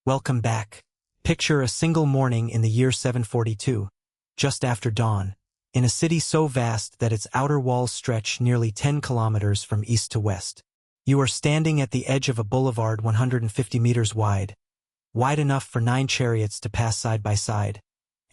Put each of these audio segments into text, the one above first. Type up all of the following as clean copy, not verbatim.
Welcome back. Picture a single morning in the year 742, just after dawn, in a city so vast that its outer walls stretch nearly 10 kilometers from east to west. You are standing at the edge of a boulevard 150 meters wide enough for 9 chariots to pass side by side,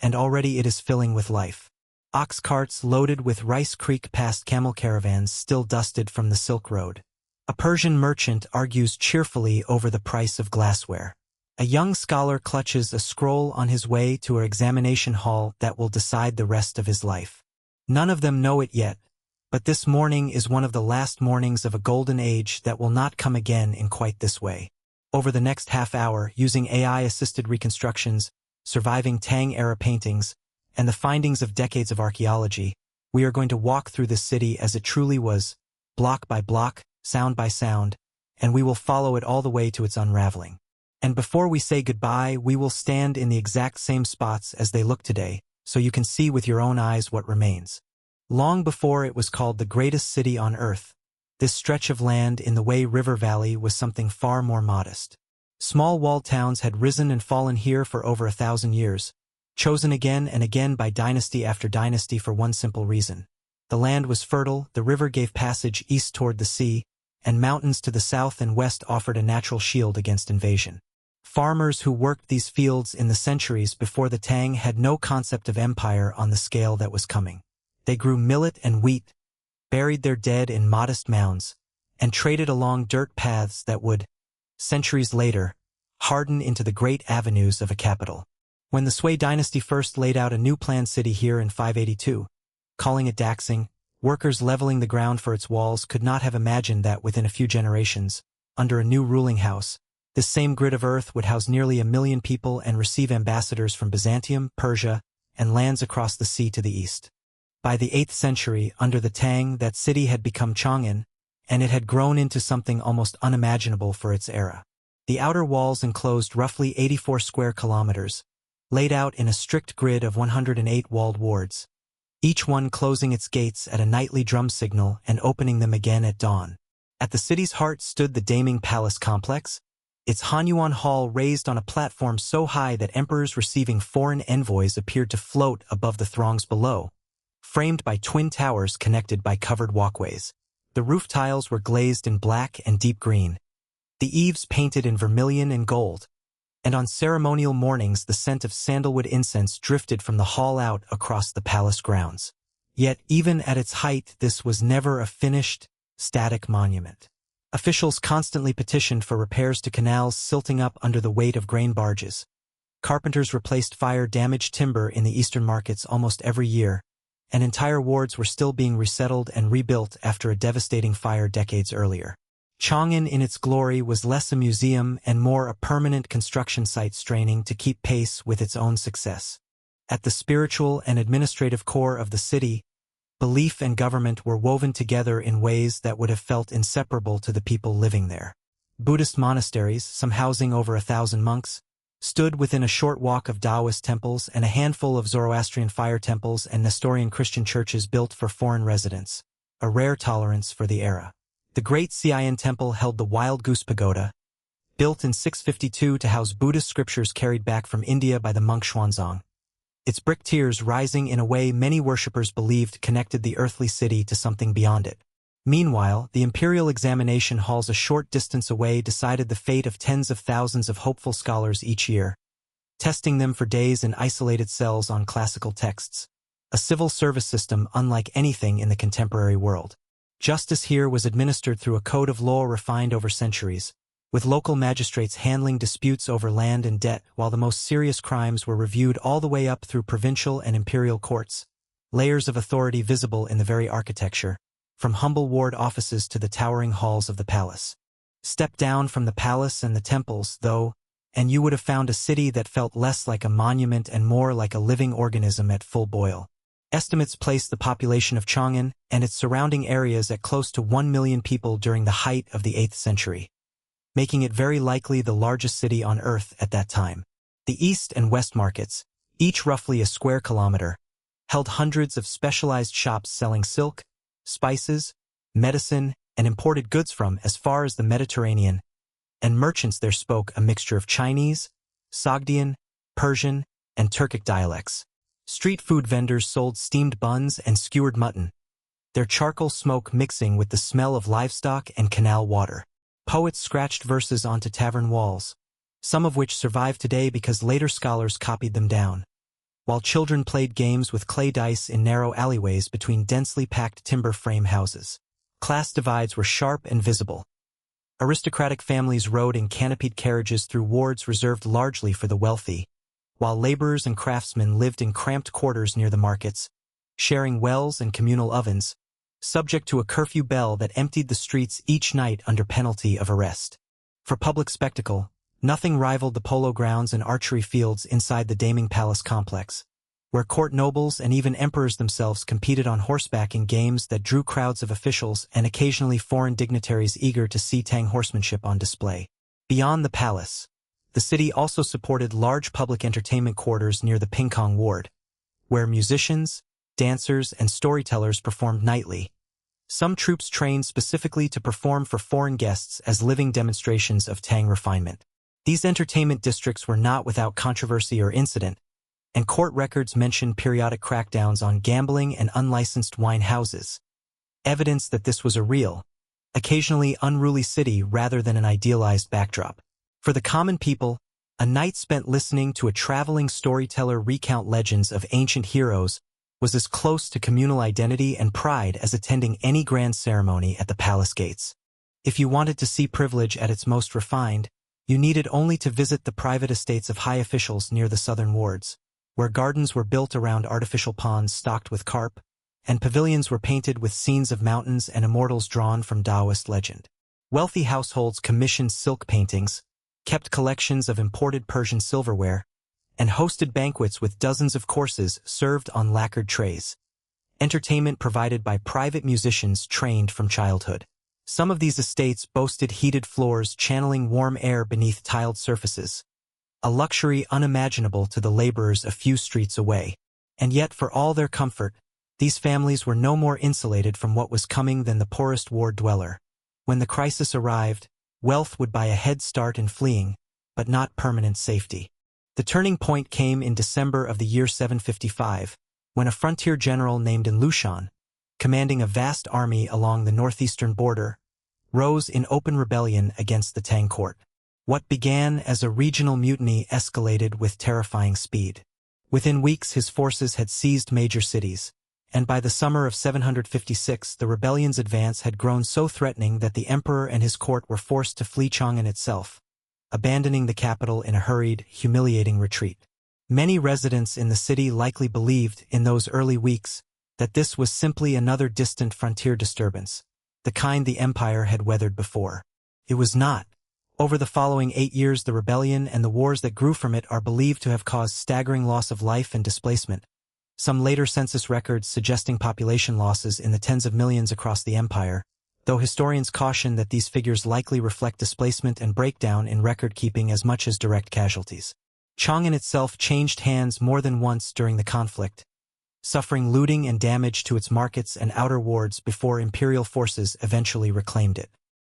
and already it is filling with life. Ox carts loaded with rice creek past camel caravans still dusted from the Silk Road. A Persian merchant argues cheerfully over the price of glassware. A young scholar clutches a scroll on his way to an examination hall that will decide the rest of his life. None of them know it yet, but this morning is one of the last mornings of a golden age that will not come again in quite this way. Over the next half hour, using AI-assisted reconstructions, surviving Tang-era paintings, and the findings of decades of archaeology, we are going to walk through this city as it truly was, block by block, sound by sound, and we will follow it all the way to its unraveling. And before we say goodbye, we will stand in the exact same spots as they look today, so you can see with your own eyes what remains. Long before it was called the greatest city on earth, this stretch of land in the Wei River Valley was something far more modest. Small walled towns had risen and fallen here for over 1,000 years, chosen again and again by dynasty after dynasty for one simple reason. The land was fertile, the river gave passage east toward the sea, and mountains to the south and west offered a natural shield against invasion. Farmers who worked these fields in the centuries before the Tang had no concept of empire on the scale that was coming. They grew millet and wheat, buried their dead in modest mounds, and traded along dirt paths that would, centuries later, harden into the great avenues of a capital. When the Sui dynasty first laid out a new planned city here in 582, calling it Daxing, workers leveling the ground for its walls could not have imagined that within a few generations, under a new ruling house, this same grid of earth would house nearly 1 million people and receive ambassadors from Byzantium, Persia, and lands across the sea to the east. By the 8th century, under the Tang, that city had become Chang'an, and it had grown into something almost unimaginable for its era. The outer walls enclosed roughly 84 square kilometers, laid out in a strict grid of 108 walled wards, each one closing its gates at a nightly drum signal and opening them again at dawn. At the city's heart stood the Daming Palace complex, its Hanyuan Hall raised on a platform so high that emperors receiving foreign envoys appeared to float above the throngs below, framed by twin towers connected by covered walkways. The roof tiles were glazed in black and deep green, the eaves painted in vermilion and gold, and on ceremonial mornings the scent of sandalwood incense drifted from the hall out across the palace grounds. Yet even at its height this was never a finished, static monument. Officials constantly petitioned for repairs to canals silting up under the weight of grain barges. Carpenters replaced fire-damaged timber in the eastern markets almost every year, and entire wards were still being resettled and rebuilt after a devastating fire decades earlier. Chang'an in its glory was less a museum and more a permanent construction site straining to keep pace with its own success. At the spiritual and administrative core of the city, belief and government were woven together in ways that would have felt inseparable to the people living there. Buddhist monasteries, some housing over 1,000 monks, stood within a short walk of Daoist temples and a handful of Zoroastrian fire temples and Nestorian Christian churches built for foreign residents, a rare tolerance for the era. The Great Xi'an Temple held the Wild Goose Pagoda, built in 652 to house Buddhist scriptures carried back from India by the monk Xuanzang, its brick tiers rising in a way many worshippers believed connected the earthly city to something beyond it. Meanwhile, the imperial examination halls a short distance away decided the fate of tens of thousands of hopeful scholars each year, testing them for days in isolated cells on classical texts, a civil service system unlike anything in the contemporary world. Justice here was administered through a code of law refined over centuries, with local magistrates handling disputes over land and debt, while the most serious crimes were reviewed all the way up through provincial and imperial courts, layers of authority visible in the very architecture, from humble ward offices to the towering halls of the palace. Step down from the palace and the temples, though, and you would have found a city that felt less like a monument and more like a living organism at full boil. Estimates place the population of Chang'an and its surrounding areas at close to 1 million people during the height of the 8th century, making it very likely the largest city on Earth at that time. The east and west markets, each roughly a square kilometer, held hundreds of specialized shops selling silk, spices, medicine, and imported goods from as far as the Mediterranean, and merchants there spoke a mixture of Chinese, Sogdian, Persian, and Turkic dialects. Street food vendors sold steamed buns and skewered mutton, their charcoal smoke mixing with the smell of livestock and canal water. Poets scratched verses onto tavern walls, some of which survive today because later scholars copied them down, while children played games with clay dice in narrow alleyways between densely packed timber frame houses. Class divides were sharp and visible. Aristocratic families rode in canopied carriages through wards reserved largely for the wealthy, while laborers and craftsmen lived in cramped quarters near the markets, sharing wells and communal ovens, subject to a curfew bell that emptied the streets each night under penalty of arrest. For public spectacle, nothing rivaled the polo grounds and archery fields inside the Daming Palace complex, where court nobles and even emperors themselves competed on horseback in games that drew crowds of officials and occasionally foreign dignitaries eager to see Tang horsemanship on display. Beyond the palace, the city also supported large public entertainment quarters near the Pingkong Ward, where musicians, dancers, and storytellers performed nightly. Some troops trained specifically to perform for foreign guests as living demonstrations of Tang refinement. These entertainment districts were not without controversy or incident, and court records mention periodic crackdowns on gambling and unlicensed wine houses, evidence that this was a real, occasionally unruly city rather than an idealized backdrop. For the common people, a night spent listening to a traveling storyteller recount legends of ancient heroes was as close to communal identity and pride as attending any grand ceremony at the palace gates. If you wanted to see privilege at its most refined, you needed only to visit the private estates of high officials near the southern wards, where gardens were built around artificial ponds stocked with carp, and pavilions were painted with scenes of mountains and immortals drawn from Daoist legend. Wealthy households commissioned silk paintings, kept collections of imported Persian silverware, and hosted banquets with dozens of courses served on lacquered trays. Entertainment provided by private musicians trained from childhood. Some of these estates boasted heated floors channeling warm air beneath tiled surfaces, a luxury unimaginable to the laborers a few streets away. And yet, for all their comfort, these families were no more insulated from what was coming than the poorest ward dweller. When the crisis arrived, wealth would buy a head start in fleeing, but not permanent safety. The turning point came in December of the year 755, when a frontier general named An Lushan, commanding a vast army along the northeastern border, rose in open rebellion against the Tang court. What began as a regional mutiny escalated with terrifying speed. Within weeks his forces had seized major cities, and by the summer of 756 the rebellion's advance had grown so threatening that the emperor and his court were forced to flee Chang'an itself, abandoning the capital in a hurried, humiliating retreat. Many residents in the city likely believed in those early weeks that this was simply another distant frontier disturbance, the kind the empire had weathered before. It was not. Over the following 8 years, the rebellion and the wars that grew from it are believed to have caused staggering loss of life and displacement, some later census records suggesting population losses in the tens of millions across the empire, though historians caution that these figures likely reflect displacement and breakdown in record-keeping as much as direct casualties. Chang'an itself changed hands more than once during the conflict, suffering looting and damage to its markets and outer wards before imperial forces eventually reclaimed it.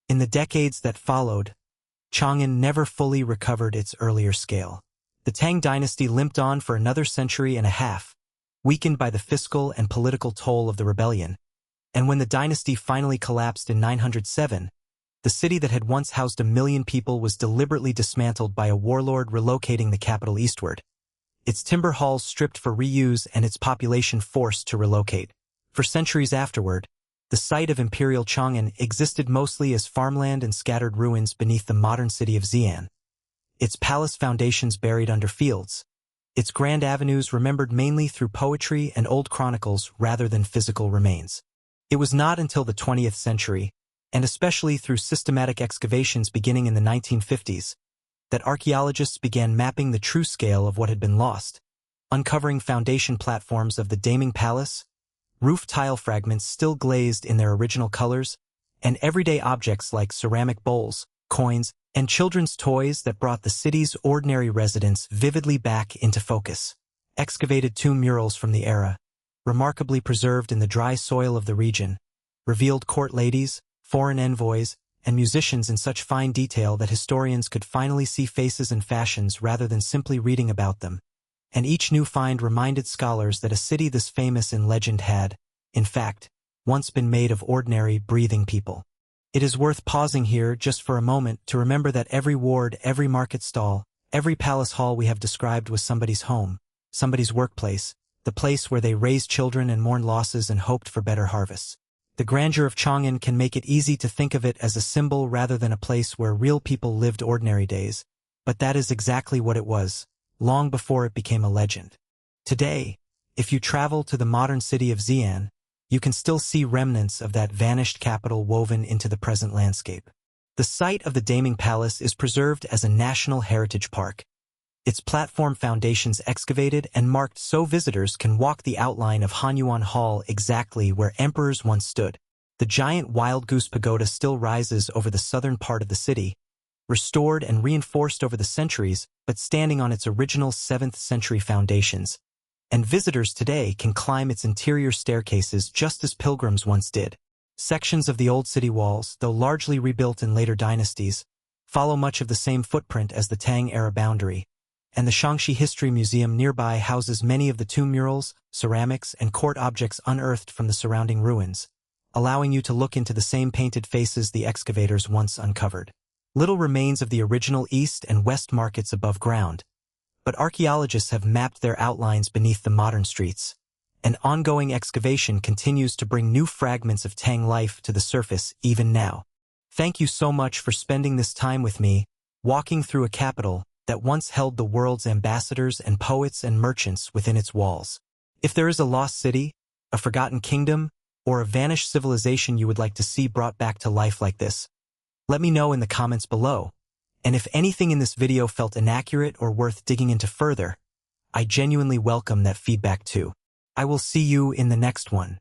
In the decades that followed, Chang'an never fully recovered its earlier scale. The Tang dynasty limped on for another century and a half, weakened by the fiscal and political toll of the rebellion, and when the dynasty finally collapsed in 907, the city that had once housed 1 million people was deliberately dismantled by a warlord relocating the capital eastward, its timber halls stripped for reuse and its population forced to relocate. For centuries afterward, the site of imperial Chang'an existed mostly as farmland and scattered ruins beneath the modern city of Xi'an, its palace foundations buried under fields, its grand avenues remembered mainly through poetry and old chronicles rather than physical remains. It was not until the 20th century, and especially through systematic excavations beginning in the 1950s, that archaeologists began mapping the true scale of what had been lost, uncovering foundation platforms of the Daming Palace, roof tile fragments still glazed in their original colors, and everyday objects like ceramic bowls, coins, and children's toys that brought the city's ordinary residents vividly back into focus. Excavated tomb murals from the era, remarkably preserved in the dry soil of the region, revealed court ladies, foreign envoys, and musicians in such fine detail that historians could finally see faces and fashions rather than simply reading about them. And each new find reminded scholars that a city this famous in legend had, in fact, once been made of ordinary, breathing people. It is worth pausing here just for a moment to remember that every ward, every market stall, every palace hall we have described was somebody's home, somebody's workplace, the place where they raised children and mourned losses and hoped for better harvests. The grandeur of Chang'an can make it easy to think of it as a symbol rather than a place where real people lived ordinary days, but that is exactly what it was, long before it became a legend. Today, if you travel to the modern city of Xi'an, you can still see remnants of that vanished capital woven into the present landscape. The site of the Daming Palace is preserved as a National Heritage Park. Its platform foundations excavated and marked so visitors can walk the outline of Hanyuan Hall exactly where emperors once stood. The giant wild goose pagoda still rises over the southern part of the city, restored and reinforced over the centuries, but standing on its original 7th century foundations. And visitors today can climb its interior staircases just as pilgrims once did. Sections of the old city walls, though largely rebuilt in later dynasties, follow much of the same footprint as the Tang-era boundary, and the Shaanxi History Museum nearby houses many of the tomb murals, ceramics, and court objects unearthed from the surrounding ruins, allowing you to look into the same painted faces the excavators once uncovered. Little remains of the original east and west markets above ground, but archaeologists have mapped their outlines beneath the modern streets. An ongoing excavation continues to bring new fragments of Tang life to the surface even now. Thank you so much for spending this time with me, walking through a capital that once held the world's ambassadors and poets and merchants within its walls. If there is a lost city, a forgotten kingdom, or a vanished civilization you would like to see brought back to life like this, let me know in the comments below. And if anything in this video felt inaccurate or worth digging into further, I genuinely welcome that feedback too. I will see you in the next one.